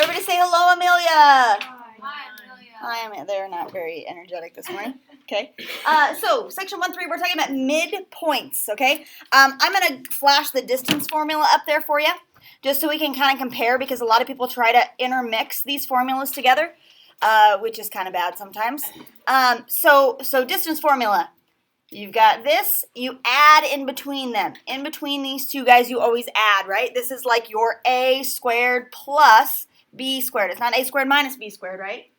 everybody say hello, Amelia. Hi, Amelia. Hi, Amelia. They're not very energetic this morning. Okay. So section 1-3, we're talking about midpoints. Okay. I'm gonna flash the distance formula up there for you, just so we can kind of compare, because a lot of people try to intermix these formulas together, which is kind of bad sometimes. So distance formula. You've got this, you add in between them. In between these two guys, you always add, right? This is like your a squared plus b squared. It's not a squared minus b squared, right?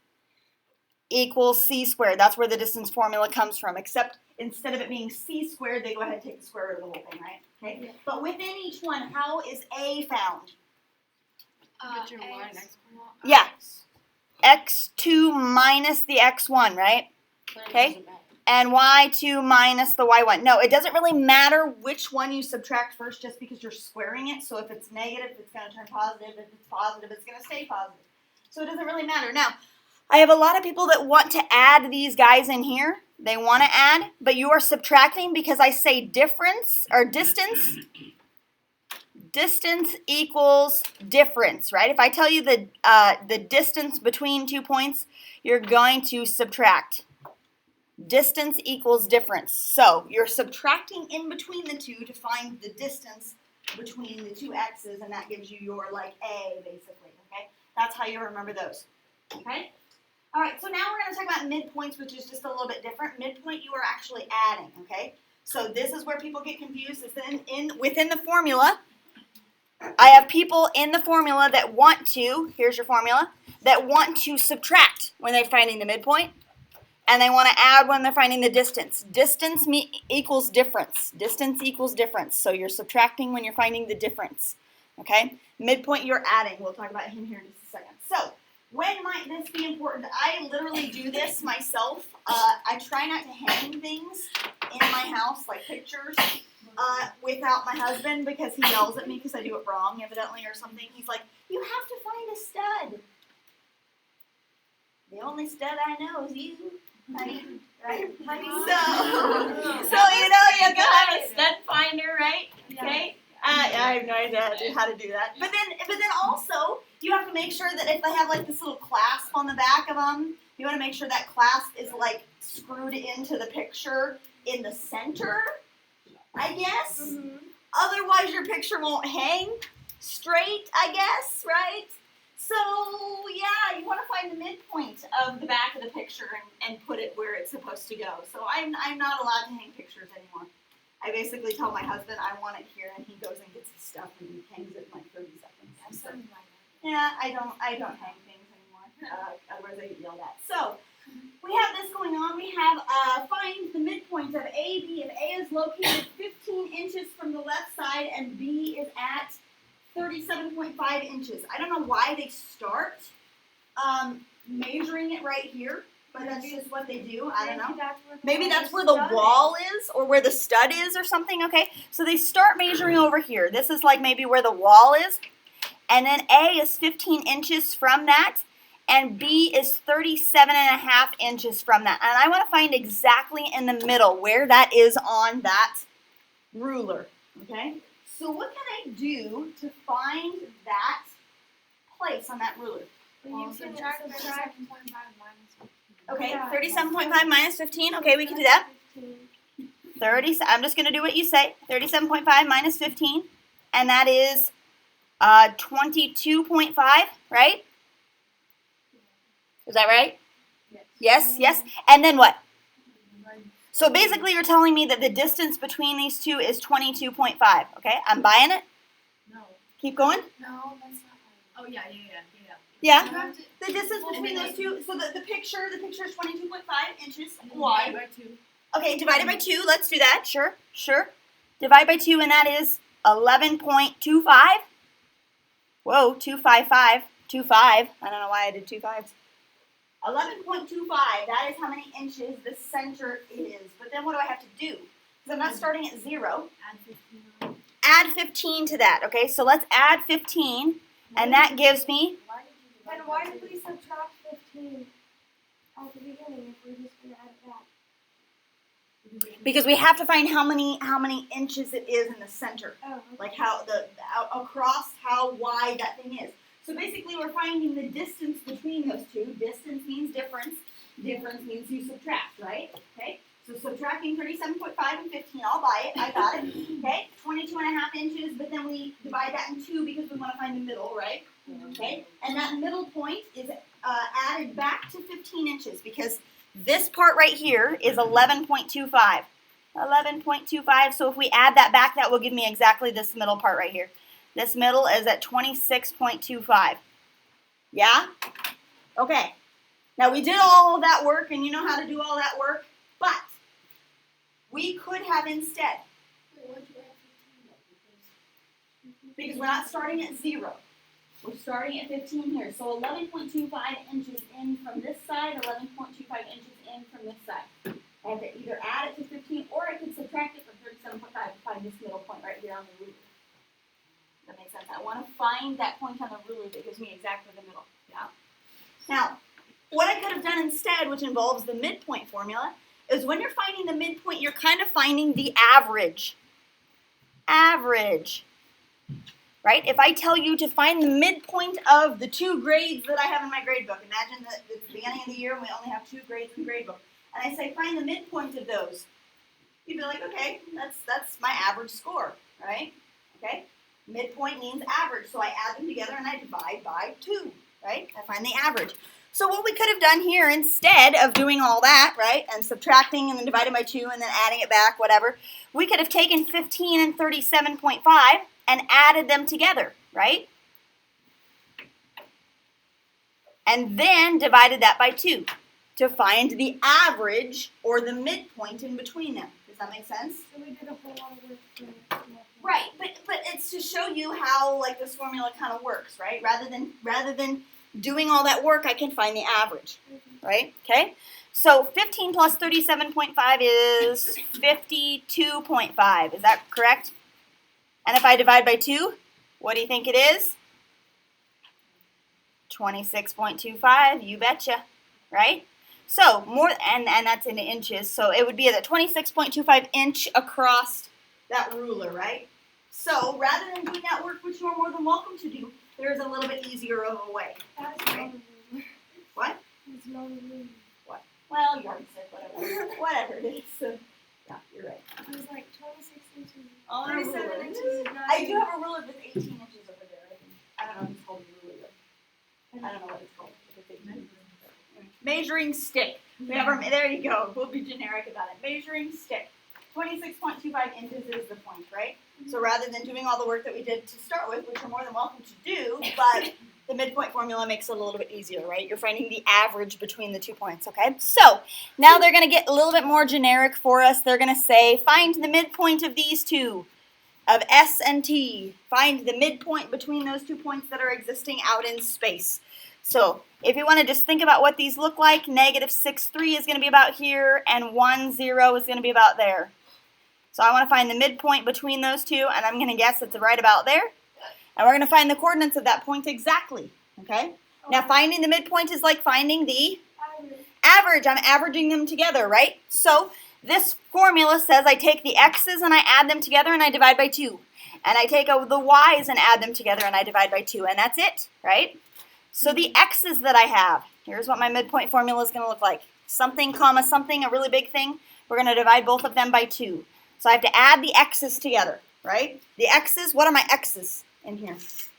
Equals c squared. That's where the distance formula comes from, except instead of it being c squared, they go ahead and take the square root of the whole thing, right? Okay. Yeah. But within each one, how is a found? Yeah. x2 minus the x1, right? Okay. And y2 minus the y1. No, it doesn't really matter which one you subtract first, just because you're squaring it. So if it's negative, it's going to turn positive. If it's positive, it's going to stay positive. So it doesn't really matter. Now, I have a lot of people that want to add these guys in here. They want to add, but you are subtracting, because I say difference or distance. Distance equals difference, right? If I tell you the distance between 2 points, you're going to subtract. Distance equals difference. So you're subtracting in between the two to find the distance between the two x's, and that gives you your like a, basically. Okay, that's how you remember those. Okay. All right. So now we're going to talk about midpoints, which is just a little bit different. Midpoint, you are actually adding. Okay. So this is where people get confused. Is then within the formula, I have people in the formula that want to. Here's your formula. That want to subtract when they're finding the midpoint. And they want to add when they're finding the distance. Distance equals difference. Distance equals difference. So you're subtracting when you're finding the difference. Okay? Midpoint, you're adding. We'll talk about him here in just a second. So, when might this be important? I literally do this myself. I try not to hang things in my house, like pictures, without my husband, because he yells at me because I do it wrong, evidently, or something. He's like, you have to find a stud. The only stud I know is you. Honey, right? Honey, so you know you gotta have a stud finder, right? Okay. I have no idea how to do that. But then also you have to make sure that if they have like this little clasp on the back of them, you want to make sure that clasp is like screwed into the picture in the center, I guess. Mm-hmm. Otherwise your picture won't hang straight, I guess, right? So, yeah, you want to find the midpoint of the back of the picture and put it where it's supposed to go. So I'm not allowed to hang pictures anymore. I basically tell my husband I want it here, and he goes and gets his stuff and he hangs it in like 30 seconds. So, yeah, I don't hang things anymore. Otherwise I get yelled at. So we have this going on. We have find the midpoint of A, B, and A is located 15 inches from the left side, and B is at 37.5 inches. I don't know why they start measuring it right here, but that's just what they do. I don't know. Maybe that's where the wall is, or where the stud is, or something. Okay, so they start measuring over here. This is like maybe where the wall is, and then A is 15 inches from that, and B is 37.5 inches from that. And I want to find exactly in the middle where that is on that ruler. Okay. So what can I do to find that place on that ruler? Well, you can subtract 37.5 minus 15. Okay, 37.5 minus 15. Okay, we can do that. 30. I'm just going to do what you say. 37.5 minus 15. And that is 22.5, right? Is that right? Yes, yes. And then what? So basically you're telling me that the distance between these two is 22.5. Okay, I'm buying it. No. Keep going. No, that's not right. Oh, yeah. Yeah. The distance between those two, so the picture is 22.5 inches wide. Divide by 2. Okay, divided by 2. Let's do that. Sure. Divide by 2, and that is 11.25. Whoa, 255. 25. I don't know why I did 2 5s. 11.25, that is how many inches the center is. But then what do I have to do? Because I'm not starting at 0. Add 15 to that, okay? So let's add 15, and that gives me... And why did we subtract 15 at the beginning if we're just going to add it back? Because we have to find how many inches it is in the center. Oh, okay. Like how across how wide that thing is. So basically we're finding the distance between those two. Distance means difference. Difference means you subtract, right? Okay? So subtracting 37.5 and 15, I'll buy it. I got it. Okay? 22.5 inches, but then we divide that in 2 because we want to find the middle, right? Okay? And that middle point is added back to 15 inches because this part right here is 11.25. 11.25, so if we add that back, that will give me exactly this middle part right here. This middle is at 26.25. Yeah? Okay. Now we did all of that work, and you know how to do all that work, but we could have instead, because we're not starting at 0. We're starting at 15 here. So 11.25 inches in from this side, 11.25 inches in from this side. I have to either add it to 15 or I could subtract it from 37.5 to find this middle point right here on the ruler. That makes sense. I want to find that point on the ruler that gives me exactly the middle. Yeah. Now, what I could have done instead, which involves the midpoint formula, is when you're finding the midpoint, you're kind of finding the average. Average. Right? If I tell you to find the midpoint of the 2 grades that I have in my grade book, imagine that it's the beginning of the year and we only have 2 grades in the grade book, and I say find the midpoint of those, you'd be like, okay, that's my average score, right? Okay? Midpoint means average, so I add them together and I divide by 2, right? I find the average. So what we could have done here, instead of doing all that, right, and subtracting and then dividing by 2 and then adding it back, whatever, we could have taken 15 and 37.5 and added them together, right? And then divided that by 2 to find the average or the midpoint in between them. Does that make sense? So we did a whole lot of work for nothing. Right, but it's to show you how like this formula kind of works, right? Rather than doing all that work, I can find the average, right? Okay? So 15 plus 37.5 is 52.5. Is that correct? And if I divide by 2, what do you think it is? 26.25, you betcha, right? So more, and that's in inches, so it would be at a 26.25 inch across that ruler, right? So rather than doing that work, which you're more than welcome to do, there's a little bit easier of a way. That's Right? What? It's not a ruler. What? Well, yardstick, whatever. Whatever it is. So, yeah, you're right. It was like 26 inches. On a 37 ruler. inches is not I do have a ruler that's 18 inches over there. I don't know if it's called a ruler. I don't know what it's called. If it's 18 inches. Measuring stick. We have our, there you go. We'll be generic about it. Measuring stick. 26.25 inches is the point, right? So rather than doing all the work that we did to start with, which you're more than welcome to do, but the midpoint formula makes it a little bit easier, right? You're finding the average between the 2 points, okay? So now they're going to get a little bit more generic for us. They're going to say, find the midpoint of these two, of S and T. Find the midpoint between those 2 points that are existing out in space. So if you want to just think about what these look like, negative 6, 3 is going to be about here, and 1, 0 is going to be about there. So I want to find the midpoint between those two, and I'm going to guess it's right about there. And we're going to find the coordinates of that point exactly, okay? Now finding the midpoint is like finding the average. I'm averaging them together, right? So this formula says I take the x's and I add them together and I divide by 2. And I take the y's and add them together and I divide by 2. And that's it, right? So the x's that I have, here's what my midpoint formula is going to look like. Something, comma, something, a really big thing. We're going to divide both of them by 2. So I have to add the x's together, right? The x's, what are my x's in here? -6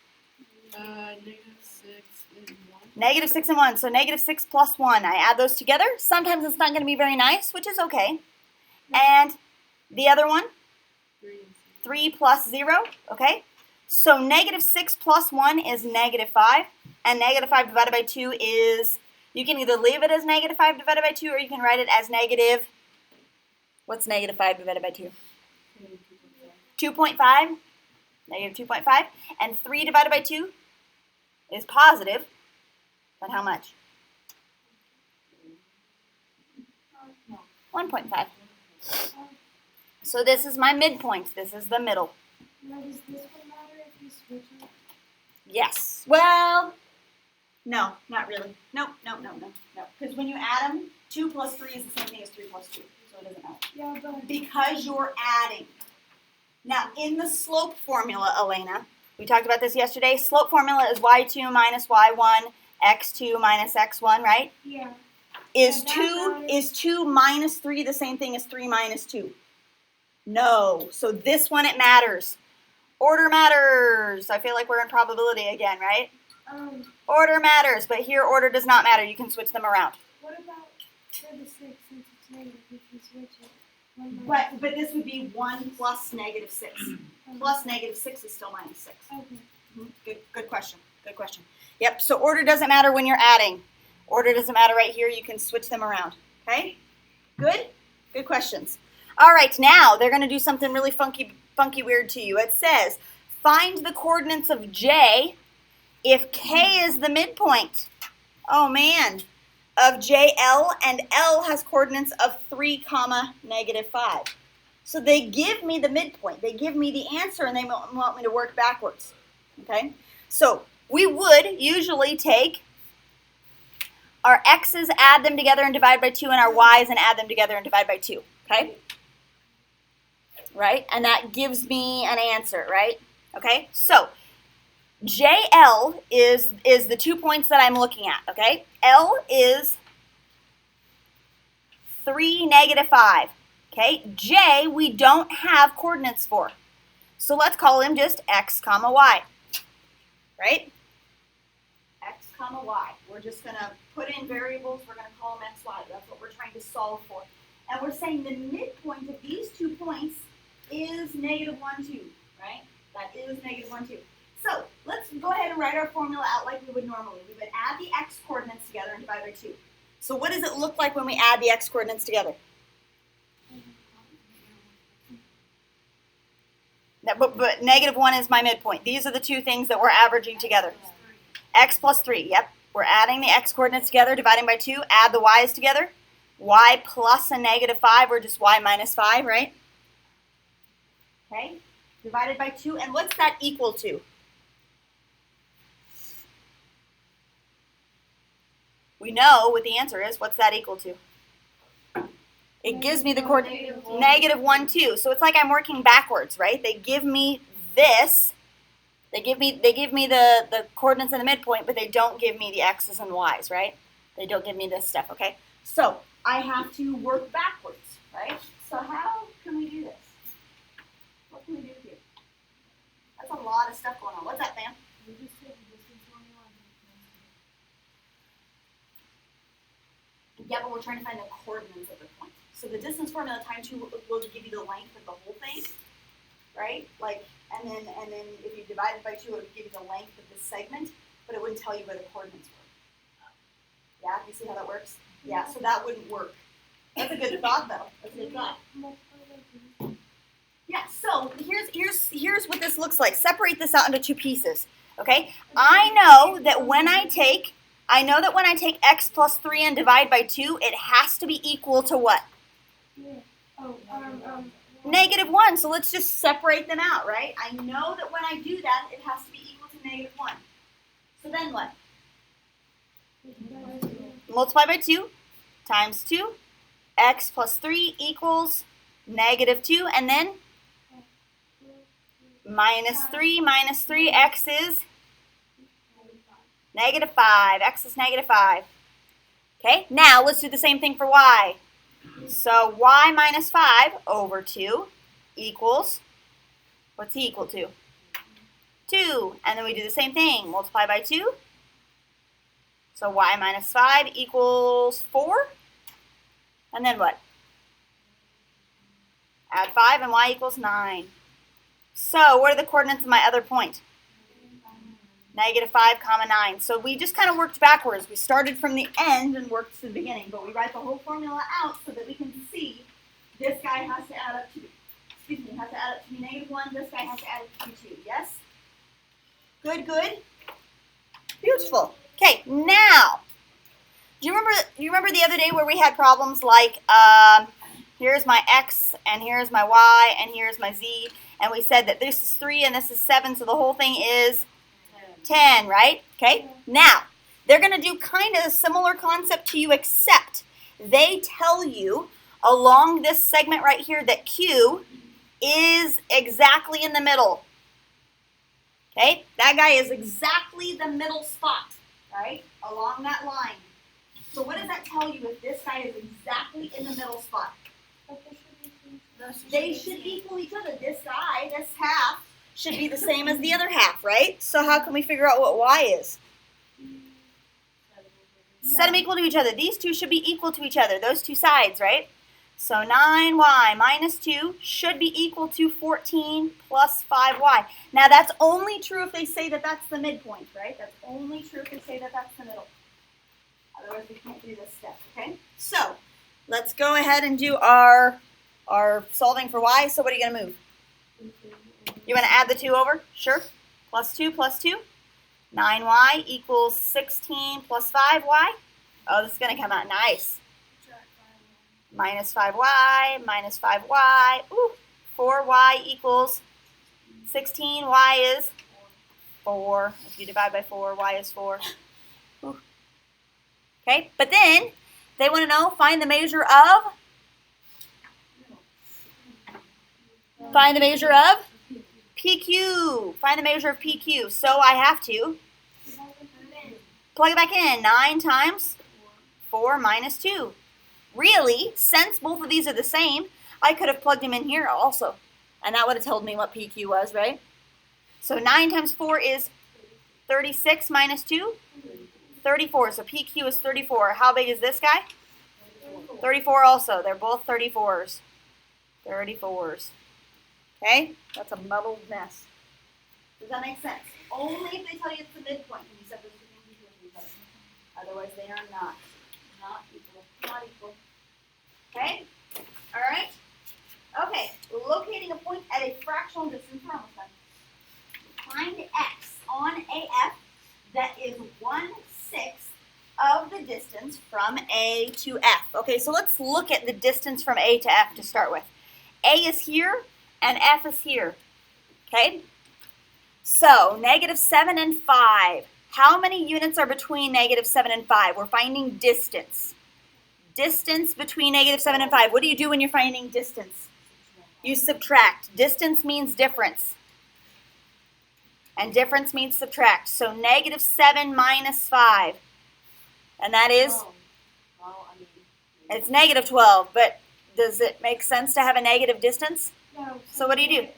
and 1. Negative 6 and 1. So negative 6 plus 1. I add those together. Sometimes it's not going to be very nice, which is okay. And the other one? 3 and 3 plus 0. Okay. So negative 6 plus 1 is negative 5. And negative 5 divided by 2 is, you can either leave it as negative 5 divided by 2 or you can write it as negative, what's negative 5 divided by 2? 2.5. Negative 2.5. And 3 divided by 2 is positive. But how much? 1.5. So this is my midpoint. This is the middle. Now, does this one matter if you switch it? Yes. Well, no, not really. Nope, no. Because when you add them, 2 plus 3 is the same thing as 3 plus 2. So it doesn't matter. Yeah, but Because you're adding. Now, in the slope formula, Elena, We talked about this yesterday. Slope formula is y2 minus y1, x2 minus x1, right? Yeah. Is Yeah, 2 is 2 minus 3 the same thing as 3 minus 2? No. So this one, it matters. Order matters. I feel like we're in probability again, right? Order matters, but here order does not matter. You can switch them around. What about for the 6 since it's negative? We can switch it. But this would be 1 plus negative 6. Plus negative 6 is still minus 6. Okay. Good question. Good question. Yep, so order doesn't matter when you're adding. Order doesn't matter right here. You can switch them around. Okay? Good? Good questions. All right, now they're going to do something really funky weird to you. It says, find the coordinates of J if K is the midpoint. Oh, man. Of JL, and L has coordinates of 3, comma, negative 5. So they give me the midpoint. They give me the answer, and they want me to work backwards. Okay? So we would usually take our x's, add them together and divide by 2, and our y's and add them together and divide by 2. Okay? Right? And that gives me an answer, right? Okay? So JL is the 2 points that I'm looking at, okay? L is 3, negative 5, okay? J, we don't have coordinates for. So let's call him just x, comma, y, right? X, comma, y. We're just going to put in variables. We're going to call them x, y. That's what we're trying to solve for. And we're saying the midpoint of these 2 points is negative 1, 2, right? That is negative 1, 2. So let's go ahead and write our formula out like we would normally. We would add the x coordinates together and divide by 2. So what does it look like when we add the x coordinates together? But negative 1 is my midpoint. These are the 2 things that we're averaging together. X plus 3, yep. We're adding the x coordinates together, dividing by 2, add the y's together. Y plus a negative 5, or just y minus 5, right? Okay, divided by 2, and what's that equal to? We know what the answer is. What's that equal to? It gives me the coordinate negative 1, 2. So it's like I'm working backwards, right? They give me this. They give me the coordinates in the midpoint, but they don't give me the x's and y's, right? They don't give me this stuff, okay? So I have to work backwards, right? So how can we do this? What can we do here? That's a lot of stuff going on. What's that, Sam? We just take the distance formula and Yeah, but we're trying to find the coordinates of the point. So the distance formula times 2 will give you the length of the whole thing, right? Like, and then if you divide it by 2, it would give you the length of this segment, but it wouldn't tell you where the coordinates were. Yeah, you see how that works? Yeah, so that wouldn't work. That's a good thought, though. That's a good thought. Yeah, so here's what this looks like. Separate this out into 2 pieces, okay? I know that when I take x plus 3 and divide by 2, it has to be equal to what? Negative 1. So let's just separate them out, right? I know that when I do that, it has to be equal to negative 1. So then what? Multiply by 2 times 2. X plus 3 equals negative 2. And then minus 3 minus 3. X is negative 5. X is negative 5. Okay, now let's do the same thing for y. So y minus 5 over 2 equals, what's he equal to? 2. And then we do the same thing. Multiply by 2. So y minus 5 equals 4. And then what? Add 5 and y equals 9. So what are the coordinates of my other point? Negative 5, comma 9. So we just kind of worked backwards. We started from the end and worked to the beginning, but we write the whole formula out so that we can see this guy has to add up to, has to add up to be negative 1. This guy has to add up to be 2. Yes? Good, good. Beautiful. Okay, now, do you remember the other day where we had problems like here's my x and here's my y and here's my z, and we said that this is 3 and this is 7, so the whole thing is 10, right? Okay, now, they're going to do kind of a similar concept to you, except they tell you along this segment right here that Q is exactly in the middle. Okay, that guy is exactly the middle spot, right, along that line. So what does that tell you if this guy is exactly in the middle spot? They should equal each other. This guy, this half, should be the same as the other half, right? So how can we figure out what y is? Set them equal to each other. These two should be equal to each other, those two sides, right? So 9y minus 2 should be equal to 14 plus 5y. Now that's only true if they say that that's the midpoint, right? That's only true if they say that that's the middle. Otherwise we can't do this step, okay? So let's go ahead and do our solving for y. So what are you going to move? You want to add the 2 over? Sure. Plus 2 plus 2. 9y equals 16 plus 5y. Oh, this is going to come out nice. Minus 5y, minus 5y. Ooh, 4y equals 16. Y is 4. If you divide by 4, y is 4. Ooh. Okay, but then they want to know, find the measure of? Find the measure of? PQ. Find the measure of PQ. So I have to plug it back in. 9 times 4 minus 2. Really, since both of these are the same, I could have plugged them in here also. And that would have told me what PQ was, right? So 9 times 4 is 36 minus 2? 34. So PQ is 34. How big is this guy? 34 also. They're both 34s. 34s. Okay? That's a muddled mess. Does that make sense? Only if they tell you it's the midpoint and you set those two things equal to each other. Otherwise, they are not. Not equal. Not equal. Okay? All right? Okay. Locating a point at a fractional distance from a find x on AF that is 1/6 of the distance from A to F. Okay, so let's look at the distance from A to F to start with. A is here and F is here. Okay? So, -7 and 5. How many units are between -7 and 5? We're finding distance. Distance between -7 and 5. What do you do when you're finding distance? You subtract. Distance means difference. And difference means subtract. So -7 minus 5. And that is? It's -12. But does it make sense to have a negative distance? No. So what do you do?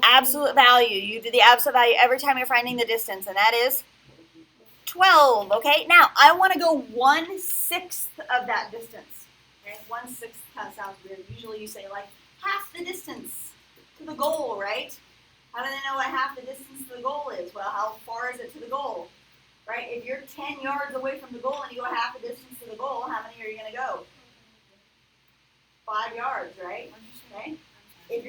Absolute value. You do the absolute value every time you're finding the distance. And that is 12. Okay? Now, I want to go 1/6 of that distance. Okay? 1/6 kind of sounds weird. Usually you say like half the distance to the goal, right? How do they know what half the distance to the goal is? Well, how far is it to the goal? Right? If you're 10 yards away from the goal and you go half the distance to the goal, how many are you going to go? 5 yards, right? Okay? If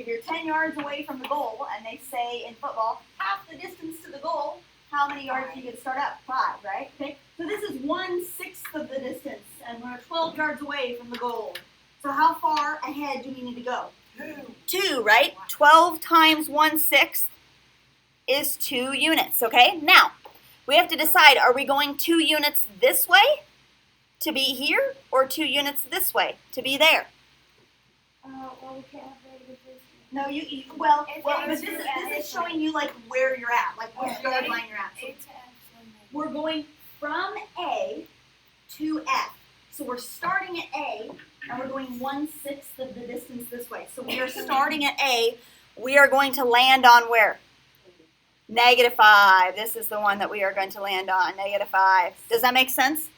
you're 10 yards away from the goal and they say in football, half the distance to the goal, how many yards do you get to start up? 5, right? Okay? So this is 1/6 of the distance and we're 12 yards away from the goal. So how far ahead do we need to go? 2, right? 12 times 1/6 is 2 units, okay? Now, we have to decide, are we going 2 units this way to be here or 2 units this way to be there? Well, we can't have negative distance. No, but this is showing you like where you're at, like which yard line you're at. So we're going from A to F. So we're starting at A and we're going 1/6 of the distance this way. So we are starting at A. We are going to land on where? -5. This is the one that we are going to land on, -5. Does that make sense?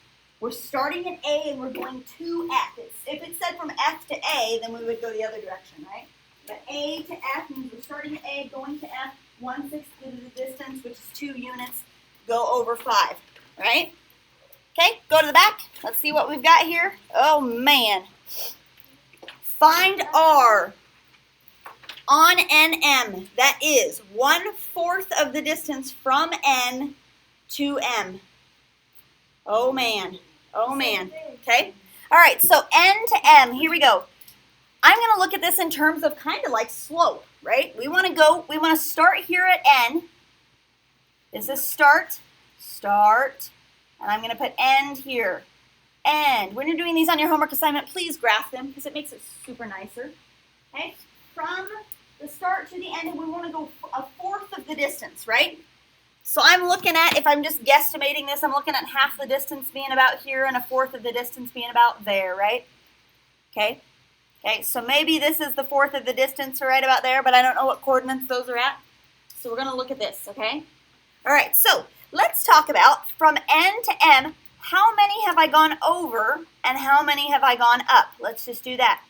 We're starting at A and we're going to F. If it said from F to A, then we would go the other direction, right? But A to F means we're starting at A, going to F, 1/6 of the distance, which is 2 units, go over 5, right? Okay, go to the back. Let's see what we've got here. Oh, man. Find R on NM. That is 1/4 of the distance from N to M. Oh, man. Oh, man. Okay? All right, so N to M. Here we go. I'm going to look at this in terms of kind of like slope, right? We want to start here at N. Is this start? Start. And I'm going to put end here. And when you're doing these on your homework assignment, please graph them because it makes it super nicer. Okay? From the start to the end, and we want to go a fourth of the distance, right? So I'm looking at, if I'm just guesstimating this, I'm looking at half the distance being about here and a fourth of the distance being about there, right? Okay. Okay, so maybe this is the fourth of the distance right about there, but I don't know what coordinates those are at. So we're going to look at this, okay? All right, so let's talk about from N to M, how many have I gone over and how many have I gone up? Let's just do that.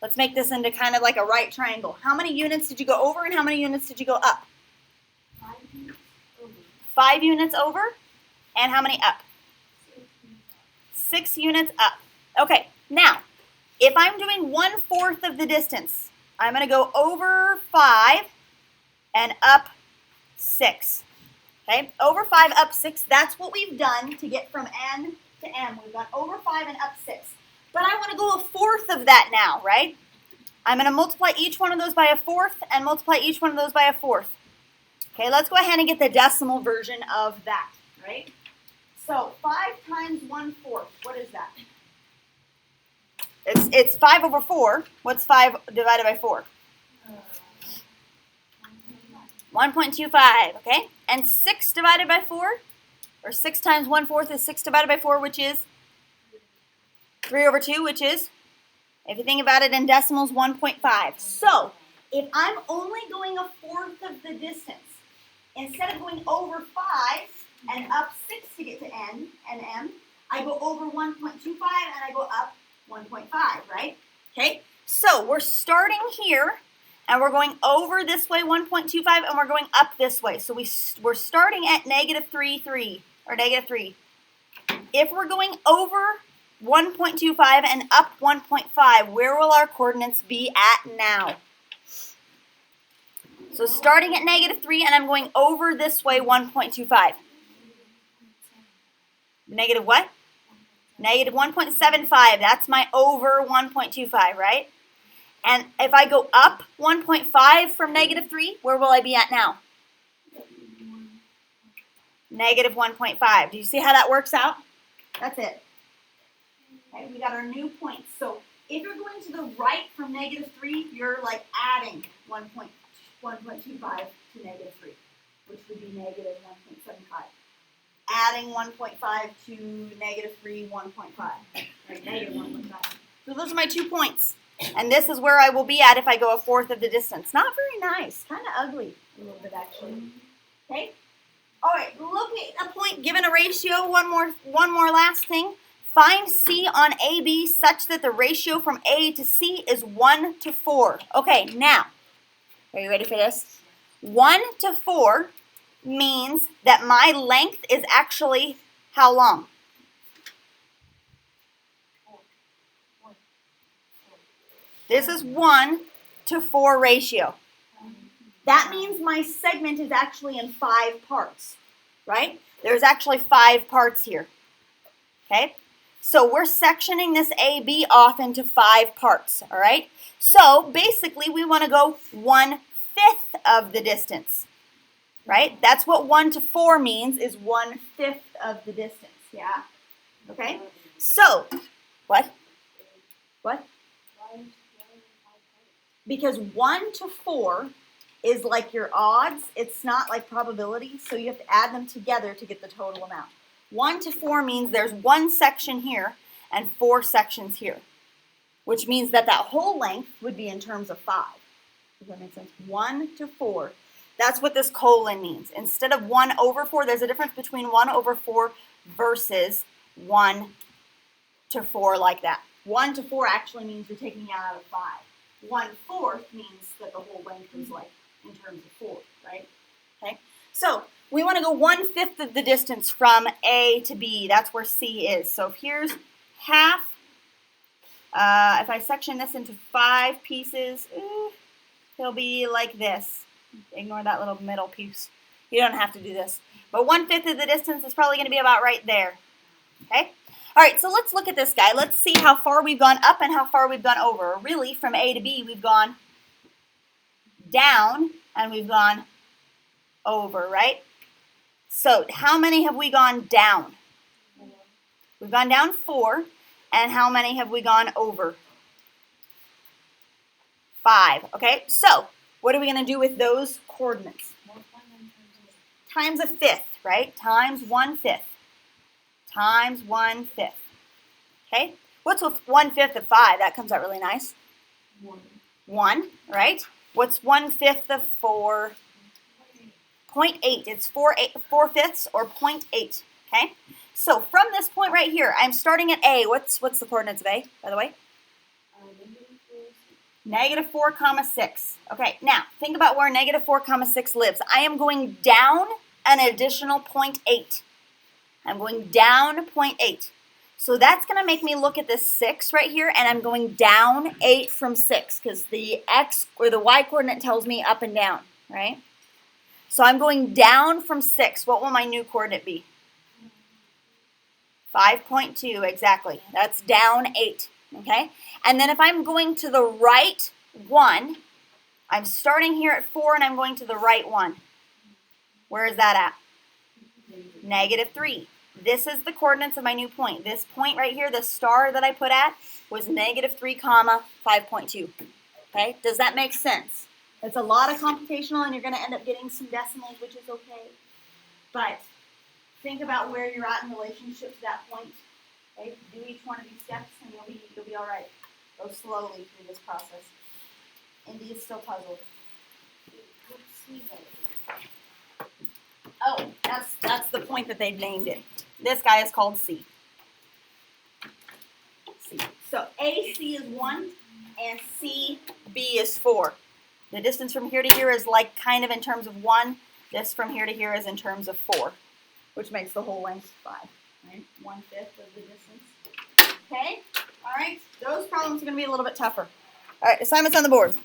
Let's make this into kind of like a right triangle. How many units did you go over and how many units did you go up? 5 units over. 5 units over, and how many up? 6 units up. Okay, now, if I'm doing 1/4 of the distance, I'm going to go over 5 and up 6. Okay, over 5, up 6, that's what we've done to get from N to M. We've gone over 5 and up 6. But I want to go a fourth of that now, right? I'm going to multiply each one of those by a fourth and multiply each one of those by a fourth. Okay, let's go ahead and get the decimal version of that, right? So 5 times 1/4, what is that? It's 5 over 4. What's 5 divided by 4? 1.25, okay? And 6 divided by 4, or 6 times 1/4 is 6 divided by 4, which is 3 over 2, which is, if you think about it in decimals, 1.5. So, if I'm only going a fourth of the distance, instead of going over 5 and up 6 to get to N and M, I go over 1.25 and I go up 1.5, right? Okay, so we're starting here and we're going over this way 1.25 and we're going up this way. So we're starting at -3 or -3. If we're going over 1.25 and up 1.5, where will our coordinates be at now? So starting at -3 and I'm going over this way 1.25. Negative what? Negative 1.75. That's my over 1.25, right? And if I go up 1.5 from -3, where will I be at now? Negative 1.5. Do you see how that works out? That's it. Okay, we got our new points. So if you're going to the right from -3, you're like adding 1.25 to -3, which would be negative 1.75. Adding 1.5 to -3, 1.5. Right, negative 1.5. So those are my 2 points. And this is where I will be at if I go a fourth of the distance. Not very nice. Kind of ugly a little bit, actually. Okay? All right, look at a point given a ratio. One more last thing. Find C on AB such that the ratio from A to C is 1 to 4. Okay, now, are you ready for this? 1 to 4 means that my length is actually how long? This is 1 to 4 ratio. That means my segment is actually in 5 parts, right? There's actually 5 parts here, okay? So we're sectioning this AB off into 5 parts, all right? So basically we want to go 1/5 of the distance, right? That's what 1 to 4 means, is 1/5 of the distance, yeah? Okay? So, what? What? Because 1 to 4 is like your odds. It's not like probability, so you have to add them together to get the total amount. 1 to 4 means there's 1 section here and 4 sections here, which means that whole length would be in terms of 5. Does that make sense? 1 to 4. That's what this colon means. Instead of 1 over 4, there's a difference between 1 over 4 versus 1 to 4 like that. 1 to 4 actually means you're taking it out of 5. 1/4 means that the whole length is like in terms of 4, right? Okay, so we want to go 1/5 of the distance from A to B. That's where C is. So if here's half, if I section this into 5 pieces, it'll be like this. Ignore that little middle piece. You don't have to do this. But 1/5 of the distance is probably going to be about right there. Okay? All right, so let's look at this guy. Let's see how far we've gone up and how far we've gone over. Really, from A to B, we've gone down and we've gone over, right? So how many have we gone down? We've gone down 4. And how many have we gone over? 5. Okay, so What are we going to do with those coordinates? Times a fifth, right? Times 1/5. Times 1/5. Okay? What's with 1/5 of 5? That comes out really nice. 1, right? What's 1/5 of 4? 0.8. It's 4/5 or 0.8. Okay? So from this point right here, I'm starting at A. What's the coordinates of A, by the way? -4, 6. Okay, now think about where -4, 6 lives. I am going down an additional 0.8. I'm going down 0.8. So that's going to make me look at this 6 right here, and I'm going down 8 from 6 because the x or the y coordinate tells me up and down, right? So I'm going down from 6. What will my new coordinate be? 5.2, exactly. That's down 8, okay? And then if I'm going to the right 1, I'm starting here at 4 and I'm going to the right 1. Where is that at? -3. This is the coordinates of my new point. This point right here, the star that I put at, was -3, 5.2. Okay, does that make sense? It's a lot of computational and you're going to end up getting some decimals, which is okay. But think about where you're at in relationship to that point. Okay, do each one of these steps and you'll be all right. Go slowly through this process. Indy is still puzzled. Oh, that's the point that they've named it. This guy is called C. C. So AC is 1 and CB is 4. The distance from here to here is like kind of in terms of 1. This from here to here is in terms of 4, which makes the whole length 5. Right? 1/5 of the distance. Okay? All right? Those problems are going to be a little bit tougher. All right, assignments on the board.